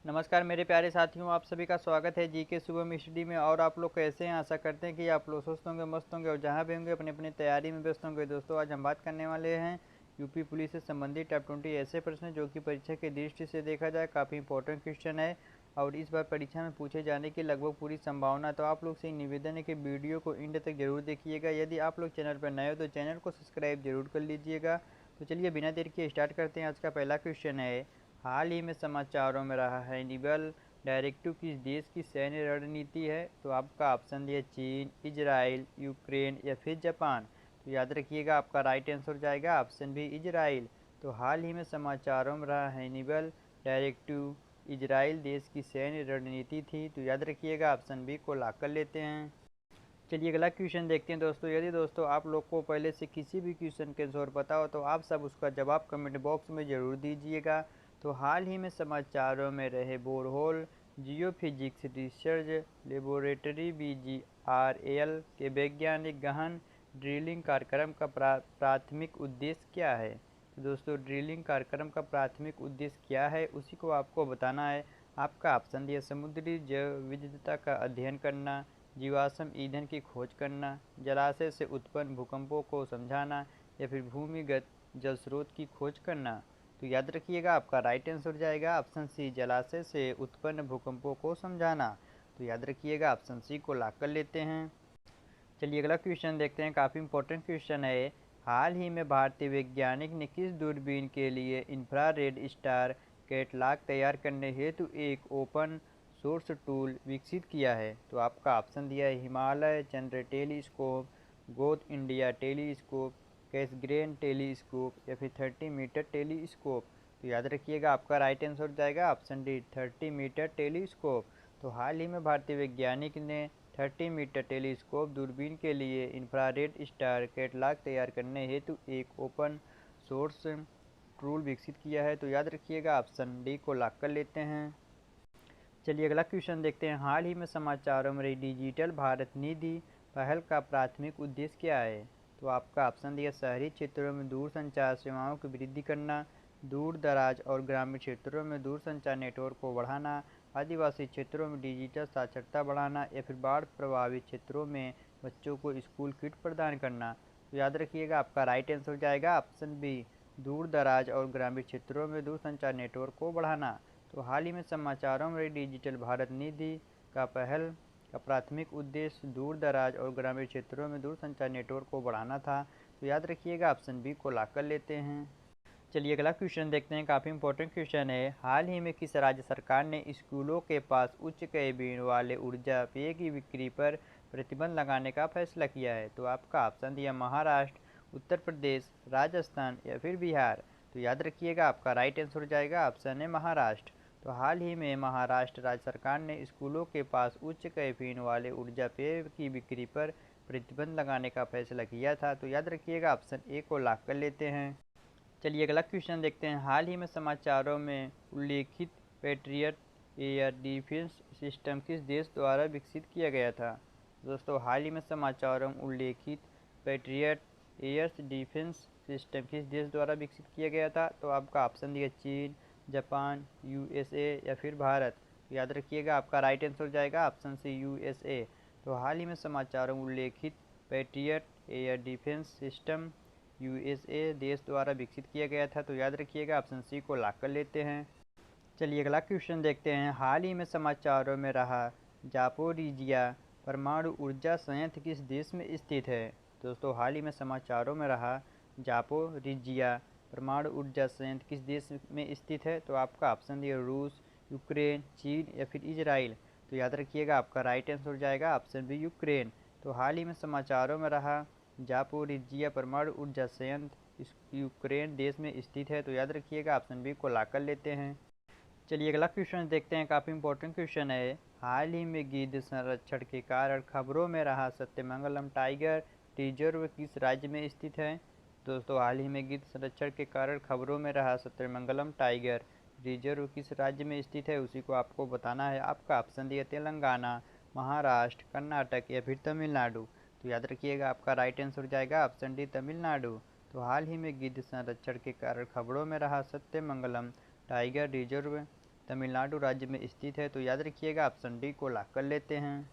नमस्कार मेरे प्यारे साथियों, आप सभी का स्वागत है जीके सुबह स्टडी में। और आप लोग कैसे हैं? आशा करते हैं कि आप लोग स्वस्थ होंगे, मस्त होंगे और जहां भी होंगे अपनी अपनी तैयारी में व्यस्त होंगे। दोस्तों, आज हम बात करने वाले हैं यूपी पुलिस से संबंधित टॉप 20 ऐसे प्रश्न जो कि परीक्षा की दृष्टि से देखा जाए काफ़ी इंपॉर्टेंट क्वेश्चन है और इस बार परीक्षा में पूछे जाने की लगभग पूरी संभावना। तो आप लोग से निवेदन है कि वीडियो को एंड तक जरूर देखिएगा। यदि आप लोग चैनल पर नए हो तो चैनल को सब्सक्राइब जरूर कर लीजिएगा। तो चलिए बिना देर के स्टार्ट करते हैं। आज का पहला क्वेश्चन है, हाल ही में समाचारों में रहा है नेवल डायरेक्टिव किस देश की सैन्य रणनीति है? तो आपका ऑप्शन दिया चीन, इजराइल, यूक्रेन या फिर जापान। तो याद रखिएगा, आपका राइट आंसर हो जाएगा ऑप्शन बी इजराइल। तो हाल ही में समाचारों में रहा हैनिबल डायरेक्टिव इजराइल देश की सैन्य रणनीति थी। तो याद रखिएगा, ऑप्शन बी को लॉक कर लेते हैं। चलिए अगला क्वेश्चन देखते हैं दोस्तों। यदि दोस्तों आप लोग को पहले से किसी भी क्वेश्चन के आंसर पता हो तो आप सब उसका जवाब कमेंट बॉक्स में ज़रूर दीजिएगा। तो हाल ही में समाचारों में रहे borehole geophysics research laboratory BGRAL के वैज्ञानिक गहन ड्रिलिंग कार्यक्रम का प्राथमिक उद्देश्य क्या है? तो दोस्तों, ड्रिलिंग कार्यक्रम का प्राथमिक उद्देश्य क्या है उसी को आपको बताना है। आपका ऑप्शन दिया समुद्री जैव विविधता का अध्ययन करना, जीवाश्म ईंधन की खोज करना, जलाशय से उत्पन्न भूकंपों को समझाना या फिर भूमिगत जल स्रोत की खोज करना। तो याद रखिएगा, आपका राइट आंसर हो जाएगा ऑप्शन सी, जलाशय से उत्पन्न भूकंपों को समझाना। तो याद रखिएगा, ऑप्शन सी को लॉक कर लेते हैं। चलिए अगला क्वेश्चन देखते हैं, काफ़ी इंपॉर्टेंट क्वेश्चन है। हाल ही में भारतीय वैज्ञानिक ने किस दूरबीन के लिए इंफ्रारेड स्टार कैटलॉग तैयार करने हेतु एक ओपन सोर्स टूल विकसित किया है? तो आपका ऑप्शन दिया है Himalaya Chandra telescope, Growth India telescope, Cassegrain telescope या फिर 30 मीटर टेलीस्कोप। तो याद रखिएगा, आपका राइट आंसर हो जाएगा ऑप्शन डी 30 मीटर टेलीस्कोप। तो हाल ही में भारतीय वैज्ञानिक ने 30 मीटर टेलीस्कोप दूरबीन के लिए इंफ्रारेड स्टार कैटलॉग तैयार करने हेतु एक ओपन सोर्स टूल विकसित किया है। तो याद रखिएगा, ऑप्शन डी को लॉक कर लेते हैं। चलिए अगला क्वेश्चन देखते हैं, हाल ही में समाचारों में रही डिजिटल भारत निधि पहल का प्राथमिक उद्देश्य क्या है? तो आपका ऑप्शन दिया शहरी क्षेत्रों में दूरसंचार सेवाओं की वृद्धि करना, दूर दराज और ग्रामीण क्षेत्रों में दूरसंचार नेटवर्क को बढ़ाना, आदिवासी क्षेत्रों में डिजिटल साक्षरता बढ़ाना या फिर बाढ़ प्रभावित क्षेत्रों में बच्चों को स्कूल किट प्रदान करना। तो याद रखिएगा, आपका राइट आंसर हो जाएगा ऑप्शन बी, दूर दराज और ग्रामीण क्षेत्रों में दूरसंचार नेटवर्क को बढ़ाना। तो हाल ही में समाचारों में डिजिटल भारत निधि का पहल का प्राथमिक उद्देश्य दूर दराज और ग्रामीण क्षेत्रों में दूरसंचार नेटवर्क को बढ़ाना था। तो याद रखिएगा, ऑप्शन बी को लॉक कर लेते हैं। चलिए अगला क्वेश्चन देखते हैं, काफ़ी इंपॉर्टेंट क्वेश्चन है। हाल ही में किस राज्य सरकार ने स्कूलों के पास उच्च कई वाले ऊर्जा पेय की बिक्री पर प्रतिबंध लगाने का फैसला किया है? तो आपका ऑप्शन दिया महाराष्ट्र, उत्तर प्रदेश, राजस्थान या फिर बिहार। तो याद रखिएगा, आपका राइट आंसर हो जाएगा ऑप्शन है महाराष्ट्र। तो हाल ही में महाराष्ट्र राज्य सरकार ने स्कूलों के पास उच्च कैफीन वाले ऊर्जा पेय की बिक्री पर प्रतिबंध लगाने का फैसला किया था। तो याद रखिएगा, ऑप्शन ए को लॉक कर लेते हैं। चलिए अगला क्वेश्चन देखते हैं, हाल ही में समाचारों में उल्लेखित पैट्रियट एयर डिफेंस सिस्टम किस देश द्वारा विकसित किया गया था? दोस्तों, हाल ही में समाचारों में उल्लेखित पैट्रियट एयर डिफेंस सिस्टम किस देश द्वारा विकसित किया गया था? तो आपका ऑप्शन दिया चीन, जापान, USA या फिर भारत। तो याद रखिएगा, आपका राइट आंसर हो जाएगा ऑप्शन सी USA। तो हाल ही में समाचारों में उल्लेखित patriot air defence system USA देश द्वारा विकसित किया गया था। तो याद रखिएगा, ऑप्शन सी को लॉक कर लेते हैं। चलिए अगला क्वेश्चन देखते हैं, हाल ही में समाचारों में रहा जापोरिजिया परमाणु ऊर्जा संयंत्र किस देश में स्थित है? दोस्तों, हाल ही में समाचारों में रहा जापोरिजिया परमाणु ऊर्जा संयंत्र किस देश में स्थित है? तो आपका ऑप्शन दिया रूस, यूक्रेन, चीन या फिर इजराइल। तो याद रखिएगा, आपका राइट आंसर हो जाएगा ऑप्शन बी यूक्रेन। तो हाल ही में समाचारों में रहा जापोरिजिया परमाणु ऊर्जा संयंत्र यूक्रेन देश में स्थित है। तो याद रखिएगा, ऑप्शन बी को लॉक कर लेते हैं। चलिए अगला क्वेश्चन देखते हैं, काफ़ी इंपॉर्टेंट क्वेश्चन है। हाल ही में गिद्ध संरक्षण के कारण खबरों में रहा सत्यमंगलम टाइगर रिजर्व किस राज्य में स्थित है? दोस्तों, हाल ही में गिद्ध संरक्षण के कारण खबरों में रहा सत्यमंगलम टाइगर रिजर्व किस राज्य में स्थित है उसी को आपको बताना है। आपका ऑप्शन दिया तेलंगाना, महाराष्ट्र, कर्नाटक या फिर तमिलनाडु। तो याद रखिएगा, आपका राइट आंसर हो जाएगा ऑप्शन डी तमिलनाडु। तो हाल ही में गिद्ध संरक्षण के कारण खबरों में रहा सत्यमंगलम टाइगर रिजर्व तमिलनाडु राज्य में स्थित है। तो याद रखिएगा ऑप्शन डी को लॉक कर लेते हैं।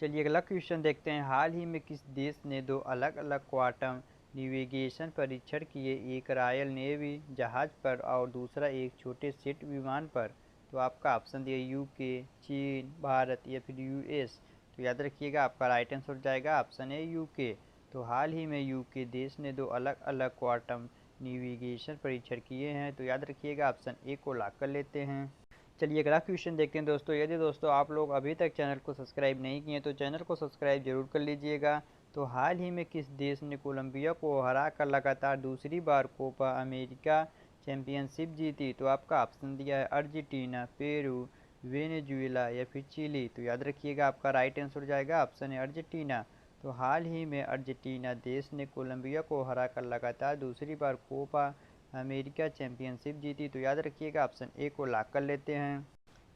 चलिए अगला क्वेश्चन देखते हैं। हाल ही में किस देश ने दो अलग अलग क्वांटम नेविगेशन परीक्षण किए, एक रॉयल नेवी जहाज पर और दूसरा एक छोटे जेट विमान पर? तो आपका ऑप्शन दिए यूके, चीन, भारत या फिर यूएस। तो याद रखिएगा आपका राइट आंसर हो जाएगा ऑप्शन है यूके। तो हाल ही में यूके देश ने दो अलग अलग क्वांटम नेविगेशन परीक्षण किए हैं। तो याद रखिएगा ऑप्शन ए को लॉक कर लेते हैं। चलिए अगला क्वेश्चन देखते हैं दोस्तों। यदि दोस्तों आप लोग अभी तक चैनल को सब्सक्राइब नहीं किए तो चैनल को सब्सक्राइब जरूर कर लीजिएगा। तो हाल ही में किस देश ने कोलंबिया को हराकर लगातार दूसरी बार कोपा अमेरिका चैंपियनशिप जीती? तो आपका ऑप्शन दिया है अर्जेंटीना, पेरू, वेनेजुएला या फिर चिली। तो याद रखिएगा आपका राइट आंसर हो जाएगा ऑप्शन है अर्जेंटीना। तो हाल ही में अर्जेंटीना देश ने कोलंबिया को हराकर लगातार दूसरी बार कोपा अमेरिका चैंपियनशिप जीती। तो याद रखिएगा ऑप्शन ए को लॉक कर लेते हैं।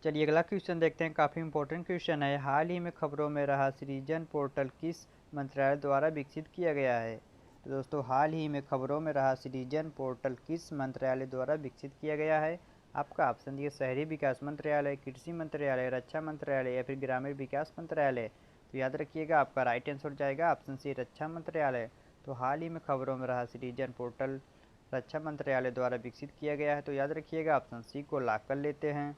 चलिए अगला क्वेश्चन देखते हैं। काफ़ी इंपॉर्टेंट क्वेश्चन है। हाल ही में खबरों में रहा सृजन पोर्टल किस मंत्रालय द्वारा विकसित किया गया है? तो दोस्तों हाल ही में खबरों में रहा सृजन पोर्टल किस मंत्रालय द्वारा विकसित किया गया है? आपका ऑप्शन दिए शहरी विकास मंत्रालय, कृषि मंत्रालय, रक्षा मंत्रालय या फिर ग्रामीण विकास मंत्रालय। तो याद रखिएगा आपका राइट आंसर हो जाएगा ऑप्शन सी रक्षा मंत्रालय। तो हाल ही में खबरों में रहा सृजन पोर्टल रक्षा मंत्रालय द्वारा विकसित किया गया है। तो याद रखिएगा ऑप्शन सी को लॉक कर लेते हैं।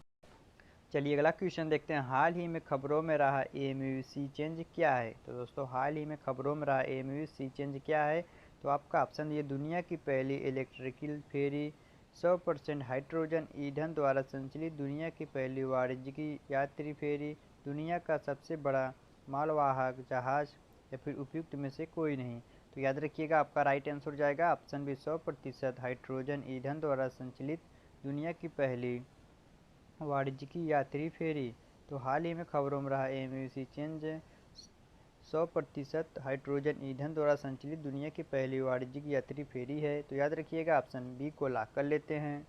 चलिए अगला क्वेश्चन देखते हैं। हाल ही में खबरों में रहा एएमयू सी चेंज क्या है? तो दोस्तों हाल ही में खबरों में रहा एएमयू सी चेंज क्या है? तो आपका ऑप्शन ये दुनिया की पहली इलेक्ट्रिकल फेरी 100% हाइड्रोजन ईंधन द्वारा संचालित, दुनिया की पहली वाणिज्यिक यात्री फेरी, दुनिया का सबसे बड़ा मालवाहक जहाज या फिर उपयुक्त में से कोई नहीं। तो याद रखिएगा आपका राइट आंसर हो जाएगा ऑप्शन बी 100% हाइड्रोजन ईंधन द्वारा संचालित दुनिया की पहली वाणिज्यिक यात्री फेरी। तो हाल ही में खबरों में रहा एएमयू सी चेंज 100% हाइड्रोजन ईंधन द्वारा संचालित दुनिया की पहली वाणिज्यिक यात्री फेरी है। तो याद रखिएगा ऑप्शन बी को लॉक कर लेते हैं।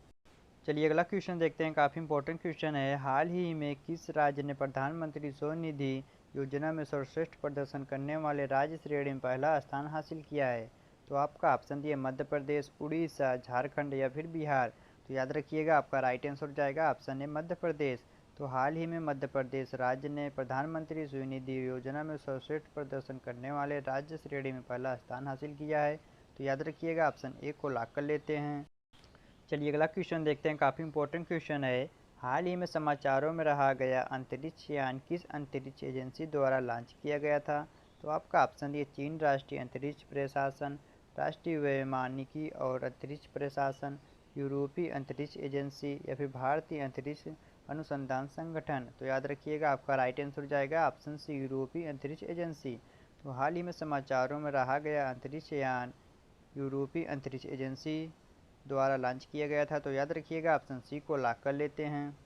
चलिए अगला क्वेश्चन देखते हैं। काफ़ी इंपॉर्टेंट क्वेश्चन है। हाल ही में किस राज्य ने प्रधानमंत्री स्वनिधि योजना में सर्वश्रेष्ठ प्रदर्शन करने वाले राज्य श्रेणी में पहला स्थान हासिल किया है? तो आपका ऑप्शन दिए मध्य प्रदेश, उड़ीसा, झारखंड या फिर बिहार। तो याद रखिएगा आपका राइट आंसर हो जाएगा ऑप्शन है मध्य प्रदेश। तो हाल ही में मध्य प्रदेश राज्य ने प्रधानमंत्री स्वनिधि योजना में सर्वश्रेष्ठ प्रदर्शन करने वाले राज्य श्रेणी में पहला स्थान हासिल किया है। तो याद रखिएगा ऑप्शन ए को लॉक कर लेते हैं। चलिए अगला क्वेश्चन देखते हैं। काफ़ी इंपॉर्टेंट क्वेश्चन है। हाल ही में समाचारों में रहा गया अंतरिक्ष यान किस अंतरिक्ष एजेंसी द्वारा लॉन्च किया गया था? तो आपका ऑप्शन दिए चीन राष्ट्रीय अंतरिक्ष प्रशासन, राष्ट्रीय वैमानिकी और अंतरिक्ष प्रशासन, यूरोपीय अंतरिक्ष एजेंसी या फिर भारतीय अंतरिक्ष अनुसंधान संगठन। तो याद रखिएगा आपका राइट आंसर हो जाएगा ऑप्शन सी यूरोपीय अंतरिक्ष एजेंसी। तो हाल ही में समाचारों में रहा गया अंतरिक्ष यान यूरोपीय अंतरिक्ष एजेंसी द्वारा लॉन्च किया गया था। तो याद रखिएगा ऑप्शन सी को लॉक कर लेते हैं।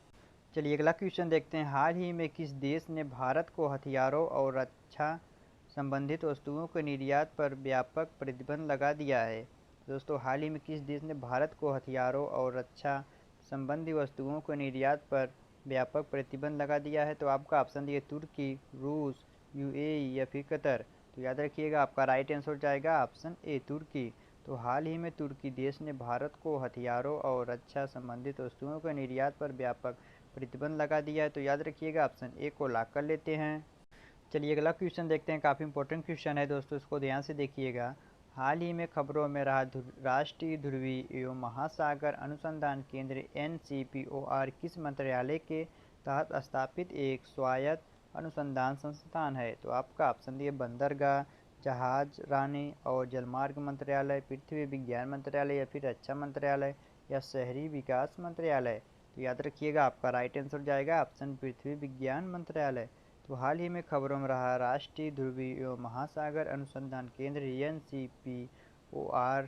चलिए अगला क्वेश्चन देखते हैं। हाल ही में किस देश ने भारत को हथियारों और रक्षा संबंधित वस्तुओं के निर्यात पर व्यापक प्रतिबंध लगा दिया है? दोस्तों हाल ही में किस देश ने भारत को हथियारों और रक्षा संबंधी वस्तुओं के निर्यात पर व्यापक प्रतिबंध लगा दिया है? तो आपका ऑप्शन दिए तुर्की, रूस, यूएई या फिर कतर। तो याद रखिएगा आपका राइट आंसर हो जाएगा ऑप्शन ए तुर्की। तो हाल ही में तुर्की देश ने भारत को हथियारों और रक्षा संबंधित वस्तुओं के निर्यात पर व्यापक प्रतिबंध लगा दिया है। तो याद रखिएगा ऑप्शन ए को लॉक कर लेते हैं। चलिए अगला क्वेश्चन देखते हैं। काफ़ी इंपॉर्टेंट क्वेश्चन है दोस्तों, इसको ध्यान से देखिएगा। हाल ही में खबरों में रहा राष्ट्रीय ध्रुवीय एवं महासागर अनुसंधान केंद्र NCPOR किस मंत्रालय के तहत स्थापित एक स्वायत्त अनुसंधान संस्थान है? तो आपका ऑप्शन दिए बंदरगाह, जहाज रानी और जलमार्ग मंत्रालय, पृथ्वी विज्ञान मंत्रालय या फिर रक्षा मंत्रालय या शहरी विकास मंत्रालय। तो याद रखिएगा आपका राइट आंसर जाएगा ऑप्शन पृथ्वी विज्ञान मंत्रालय। तो हाल ही में खबरों में रहा राष्ट्रीय ध्रुवीय एवं महासागर अनुसंधान केंद्र NCPOR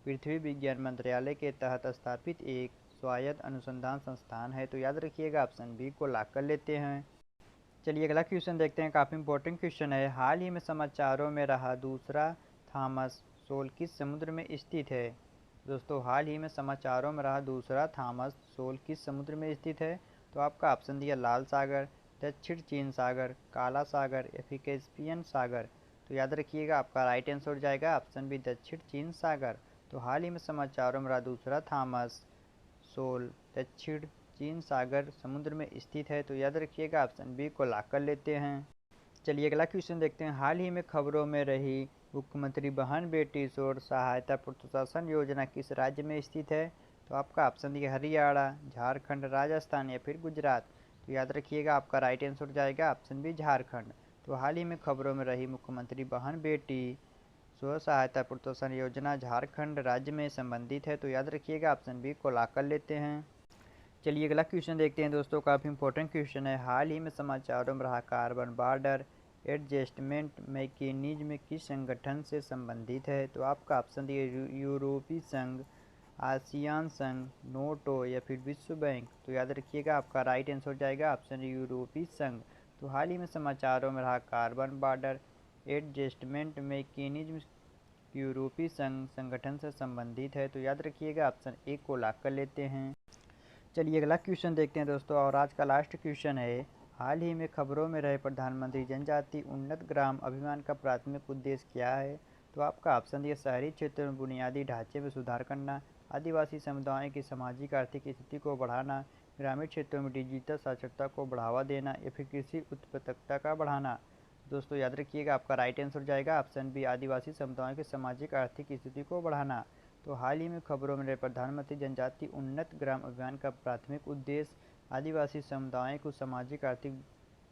पृथ्वी विज्ञान मंत्रालय के तहत स्थापित एक स्वायत्त अनुसंधान संस्थान है। तो याद रखिएगा ऑप्शन बी को लॉक कर लेते हैं। चलिए अगला क्वेश्चन देखते हैं। काफ़ी इंपॉर्टेंट क्वेश्चन है। हाल ही में समाचारों में रहा दूसरा थॉमस सोल किस समुद्र में स्थित है? दोस्तों हाल ही में समाचारों में रहा दूसरा थॉमस सोल किस समुद्र में स्थित है? तो आपका ऑप्शन दिया लाल सागर, दक्षिण चीन सागर, काला सागर या फिर कैस्पियन सागर। तो याद रखिएगा आपका राइट आंसर हो जाएगा ऑप्शन बी दक्षिण चीन सागर। तो हाल ही में समाचारों में रहा दूसरा थॉमस सोल दक्षिण चीन सागर समुद्र में स्थित है? तो याद रखिएगा ऑप्शन बी को लॉक कर लेते हैं। चलिए अगला क्वेश्चन देखते हैं। हाल ही में खबरों में रही मुख्यमंत्री बहन बेटी स्व सहायता प्रोत्साहन योजना किस राज्य में स्थित है? तो आपका ऑप्शन दिया हरियाणा, झारखंड, राजस्थान या फिर गुजरात। तो याद रखिएगा आपका राइट आंसर जाएगा ऑप्शन बी झारखंड। तो हाल ही में खबरों में रही मुख्यमंत्री बहन बेटी स्व सहायता प्रोत्साहन योजना झारखंड राज्य में संबंधित है। तो याद रखिएगा ऑप्शन बी को लॉक कर लेते हैं। चलिए अगला क्वेश्चन देखते हैं दोस्तों, काफ़ी इंपॉर्टेंट क्वेश्चन है। हाल ही में समाचारों में रहा कार्बन बॉर्डर एडजस्टमेंट मैकेनिज्म किस संगठन से संबंधित है? तो आपका ऑप्शन दिए यूरोपीय संघ, आसियान संघ, नोटो या फिर विश्व बैंक। तो याद रखिएगा आपका राइट आंसर जाएगा ऑप्शन यूरोपीय संघ। तो हाल ही में समाचारों में रहा कार्बन बॉर्डर एडजस्टमेंट मैकेनिज्म यूरोपीय संघ संगठन से संबंधित है। तो याद रखिएगा ऑप्शन ए को लॉक कर लेते हैं। चलिए अगला क्वेश्चन देखते हैं दोस्तों, और आज का लास्ट क्वेश्चन है। हाल ही में खबरों में रहे प्रधानमंत्री जनजाति उन्नत ग्राम अभियान का प्राथमिक उद्देश्य क्या है? तो आपका ऑप्शन दिया शहरी क्षेत्रों में बुनियादी ढांचे में सुधार करना, आदिवासी समुदायों की सामाजिक आर्थिक स्थिति को बढ़ाना, ग्रामीण क्षेत्रों में डिजिटल साक्षरता को बढ़ावा देना या फिर कृषि उत्पादकता का बढ़ाना। दोस्तों याद रखिएगा आपका राइट आंसर जाएगा ऑप्शन बी आदिवासी समुदायों की सामाजिक आर्थिक स्थिति को बढ़ाना। तो हाल ही में खबरों में रहे प्रधानमंत्री जनजाति उन्नत ग्राम अभियान का प्राथमिक उद्देश्य आदिवासी समुदायों को सामाजिक आर्थिक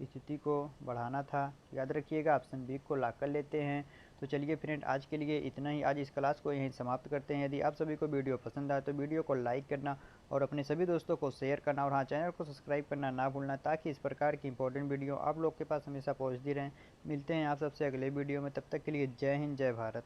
स्थिति को बढ़ाना था। याद रखिएगा ऑप्शन बी को लॉक कर लेते हैं। तो चलिए फ्रेंड, आज के लिए इतना ही। आज इस क्लास को यहीं समाप्त करते हैं। यदि आप सभी को वीडियो पसंद आए तो वीडियो को लाइक करना और अपने सभी दोस्तों को शेयर करना, और हाँ, चैनल को सब्सक्राइब करना ना भूलना, ताकि इस प्रकार की इंपॉर्टेंट वीडियो आप लोग के पास हमेशा पहुँचती रहें। मिलते हैं आप सबसे अगले वीडियो में, तब तक के लिए जय हिंद, जय भारत।